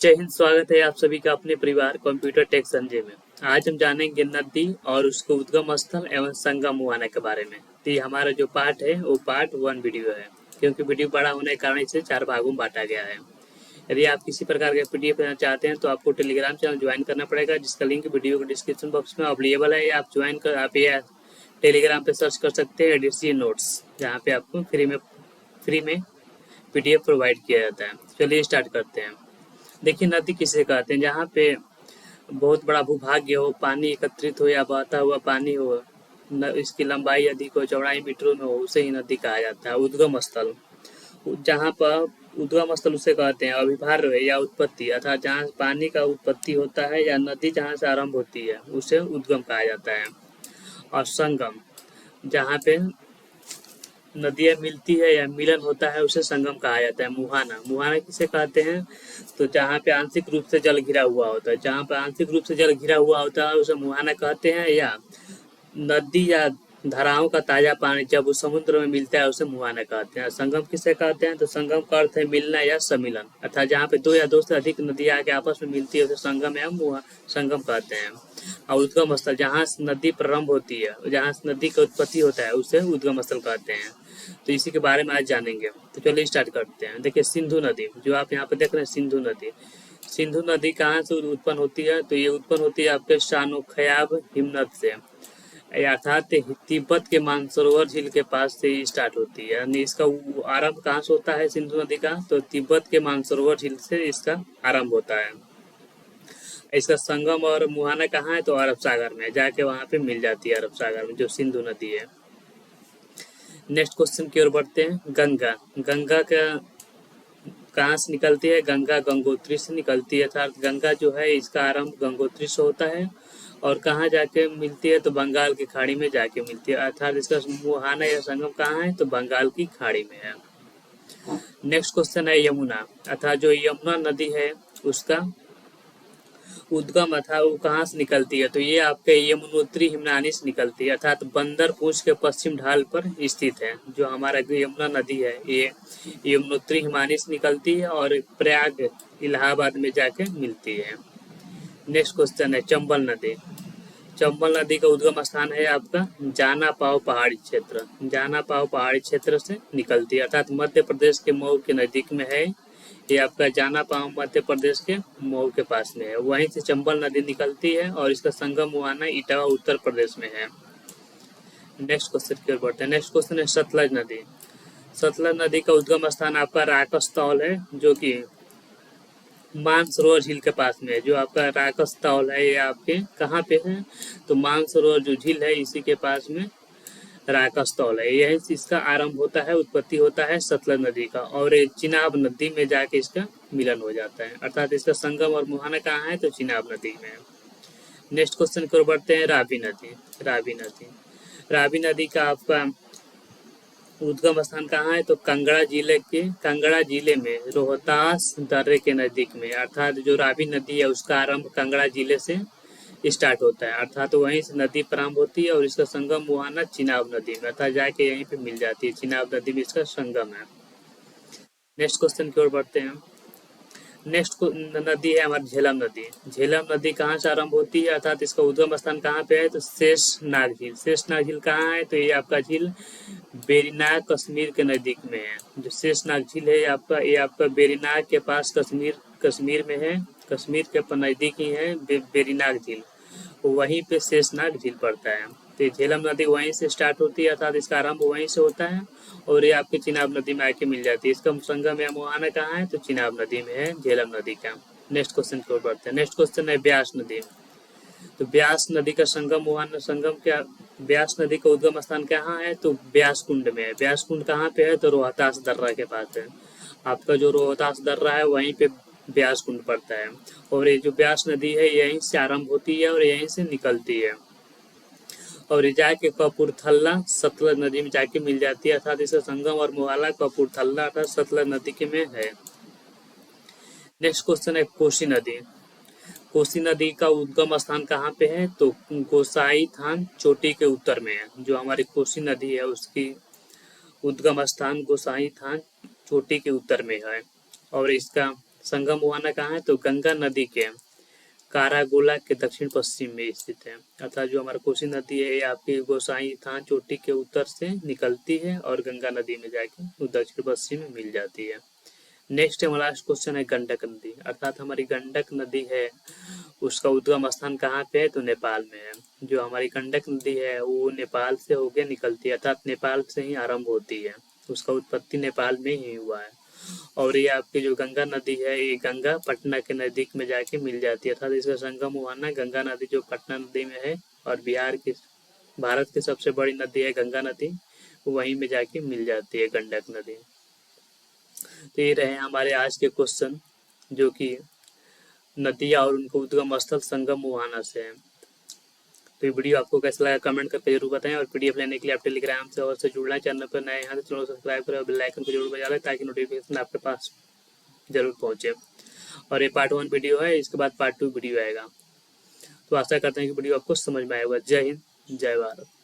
जय हिंद। स्वागत है आप सभी का अपने परिवार कंप्यूटर टेक संजय में। आज हम जानेंगे नदी और उसके उद्गम स्थल एवं संगम मुहाना के बारे में। तो ये हमारा जो पार्ट है वो पार्ट 1 वीडियो है, क्योंकि वीडियो बड़ा होने के कारण इसे 4 भागों में बांटा गया है। यदि आप किसी प्रकार के पीडीएफ लेना चाहते हैं तो आपको टेलीग्राम चैनल ज्वाइन करना पड़ेगा, जिसका लिंक वीडियो के डिस्क्रिप्शन बॉक्स में अवेलेबल है। आप ज्वाइन कर आप ये टेलीग्राम पे सर्च कर सकते हैं एडीसी नोट्स, जहाँ पे आपको फ्री में पीडीएफ प्रोवाइड किया जाता है। चलिए स्टार्ट करते हैं। देखिए, नदी किसे कहते हैं? जहाँ पे बहुत बड़ा भूभाग्य हो, पानी एकत्रित हो या बहता हुआ पानी हो, इसकी लंबाई अधिक हो, चौड़ाई मीटरों में हो, उसे ही नदी कहा जाता है। उद्गम स्थल, जहाँ पर उद्गम स्थल उसे कहते हैं। अभिभार्य या उत्पत्ति, अर्थात जहाँ पानी का उत्पत्ति होता है या नदी जहाँ से आरंभ होती है उसे उद्गम कहा जाता है। और संगम, जहाँ पे नदियाँ मिलती है या मिलन होता है उसे संगम कहा जाता है। मुहाना, मुहाना किसे कहते हैं? तो जहाँ पे आंशिक रूप से जल घिरा हुआ होता है, जहाँ पे आंशिक रूप से जल घिरा हुआ होता है उसे मुहाना कहते हैं। या नदी या धाराओं का ताजा पानी जब उस समुद्र में मिलता है उसे मुहाना कहते हैं। संगम किसे कहते हैं? तो संगम का अर्थ है मिलना या सम्मिलन, अर्थात जहाँ पे दो या दो से अधिक नदियाँ आके आपस में मिलती है उसे संगम या संगम कहते हैं। और उद्गम स्थल, जहाँ नदी प्रारंभ होती है, जहाँ नदी का उत्पत्ति होता है उसे उद्गम स्थल कहते हैं। तो इसी के बारे में आज जानेंगे। तो चलिए स्टार्ट करते हैं। देखिए, सिंधु नदी, जो आप यहाँ पे देख रहे हैं सिंधु नदी। सिंधु नदी कहाँ से उत्पन्न होती है? तो ये उत्पन्न होती है आपके शानो खयाब हिमनद से, अर्थात तिब्बत के मानसरोवर झील के पास से ही स्टार्ट होती है। यानी इसका आरंभ कहाँ से होता है सिंधु नदी का? तो तिब्बत के मानसरोवर झील से इसका आरंभ होता है। इसका संगम और मुहाना कहाँ है? तो अरब सागर में, जाके वहाँ पे मिल जाती है अरब सागर में, जो सिंधु नदी है। नेक्स्ट क्वेश्चन की ओर बढ़ते हैं। गंगा, गंगा का कहाँ से निकलती है? गंगा गंगोत्री से निकलती है, अर्थात गंगा जो है इसका आरंभ गंगोत्री से होता है। और कहाँ जाके मिलती है? तो बंगाल की खाड़ी में जाके मिलती है, अर्थात इसका मुहाना या संगम कहाँ है? तो बंगाल की खाड़ी में है। नेक्स्ट क्वेश्चन है यमुना, अर्थात जो यमुना नदी है उसका उद्गम अथा वो कहाँ से निकलती है? तो ये आपके यमुनोत्री हिमनानी से निकलती है, अर्थात बंदर पूंछ के पश्चिम ढाल पर स्थित है। जो हमारा यमुना नदी है ये यमुनोत्री हिमानी से निकलती है और प्रयाग इलाहाबाद में जाके मिलती है। नेक्स्ट क्वेश्चन है चंबल नदी। चंबल नदी का उद्गम स्थान है आपका जाना पाव पहाड़ी क्षेत्र, जाना पाव पहाड़ी क्षेत्र से निकलती है, अर्थात मध्य प्रदेश के मऊ के नजदीक में है। ये आपका जाना पाव मध्य प्रदेश के मऊ के पास में है। वहीं से चंबल नदी निकलती है और इसका संगम मुहाना इटावा उत्तर प्रदेश में है। नेक्स्ट क्वेश्चन की ओर बढ़ते हैं। नेक्स्ट क्वेश्चन है सतलज नदी। सतलज नदी का उद्गम स्थान आपका राकस है, जो कि मानसरोवर झील के पास में है। जो आपका राकस है ये आपके कहाँ पे है? तो मानसरोवर जो झील है इसी के पास में राकस है। यही से इसका आरंभ होता है, उत्पत्ति होता है सतलज नदी का, और ये चिनाब नदी में जाके इसका मिलन हो जाता है, अर्थात इसका संगम और मुहाना कहाँ है? तो चिनाब नदी में। नेक्स्ट क्वेश्चन की ओर बढ़ते हैं। रावी नदी, रावी नदी, रावी नदी का आपका उद्गम स्थान कहाँ है? तो कांगड़ा जिले में रोहतास दर्रे के नजदीक में, अर्थात जो रावी नदी है उसका आरंभ कांगड़ा जिले से स्टार्ट होता है, अर्थात वहीं से नदी प्रारंभ होती है और इसका संगम मुहाना चिनाब नदी में, अर्थात जाके यहीं पे मिल जाती है। चिनाब नदी में इसका संगम है। नेक्स्ट क्वेश्चन की ओर बढ़ते हैं। नेक्स्ट नदी है हमारी झेलम नदी। झेलम नदी कहाँ से आरंभ होती है, अर्थात इसका उद्गम स्थान कहाँ पे है? तो शेषनाग झील। शेषनाग झील कहाँ है? तो ये आपका झील बेरीनाग कश्मीर के नजदीक में है। जो शेषनाग झील है ये आपका बेरीनाग के पास कश्मीर में है। कश्मीर के नजदीक ही है बेरीनाग झील, वहीं पे शेषनाग झील पड़ता है। तो झेलम नदी वहीं से स्टार्ट होती है, अर्थात इसका आरंभ वहीं से होता है और ये आपके चिनाब नदी में आके मिल जाती है। इसका संगम या मुहाना कहाँ है? तो चिनाब नदी में है, झेलम नदी का। नेक्स्ट क्वेश्चन की ओर बढ़ते हैं। नेक्स्ट क्वेश्चन है ब्यास नदी। तो ब्यास नदी का संगम मुहाना संगम क्या ब्यास नदी का उद्गम स्थान कहाँ है? तो ब्यास कुंड में है। ब्यास कुंड कहाँ पे है? तो रोहतास दर्रा के पास है। आपका जो रोहतास दर्रा है वहीं पे ब्यास कुंड पड़ता है, और ये जो ब्यास नदी है यहीं से आरंभ होती है और यहीं से निकलती है, और ये जाके कपूरथला सतलज नदी में जाके मिल जाती है, अर्थात इसका संगम और मुहाना कपूरथला अर्थात सतलज नदी के में है। नेक्स्ट क्वेश्चन है कोसी नदी। कोसी नदी का उद्गम स्थान कहाँ पे है? तो गोसाई थान चोटी के उत्तर में है। जो हमारी कोसी नदी है उसकी उद्गम स्थान गोसाई थान चोटी के उत्तर में है, और इसका संगम मुहाना कहाँ है? तो गंगा नदी के कारागोला के दक्षिण पश्चिम में स्थित है। अर्थात जो हमारा कोसी नदी है ये आपकी गोसाई थान चोटी के उत्तर से निकलती है और गंगा नदी में जाके वो दक्षिण पश्चिम में मिल जाती है। नेक्स्ट हमारा लास्ट क्वेश्चन है गंडक नदी। अर्थात हमारी गंडक नदी है उसका उद्गम स्थान कहाँ पे है? तो नेपाल में है। जो हमारी गंडक नदी है वो नेपाल से होके निकलती है, अर्थात नेपाल से ही आरंभ होती है, उसका उत्पत्ति नेपाल में ही हुआ है। और ये आपकी जो गंगा नदी है ये गंगा पटना के नजदीक में जाके मिल जाती है, अर्थात इसका संगम हुआ ना गंगा नदी जो पटना नदी में है और भारत की सबसे बड़ी नदी है गंगा नदी, वहीं में जाके मिल जाती है गंडक नदी। तो ये रहे हमारे आज के क्वेश्चन जो कि नदियाँ और उनका उद्गम स्थल संगम मुहाना से है। तो ये वीडियो आपको कैसा लगा कमेंट करके जरूर बताएं और पीडीएफ लेने के लिए आप टेलीग्राम से और से जुड़ना है। चैनल पर नए हैं तो चैनल सब्सक्राइब करें और बेल आइकन को जरूर बजा लें ताकि नोटिफिकेशन आपके पास जरूर पहुंचे। और ये पार्ट 1 वीडियो है, इसके बाद पार्ट 2 वीडियो आएगा। तो आशा करते हैं कि वीडियो आपको समझ में आएगा। जय हिंद, जय भारत।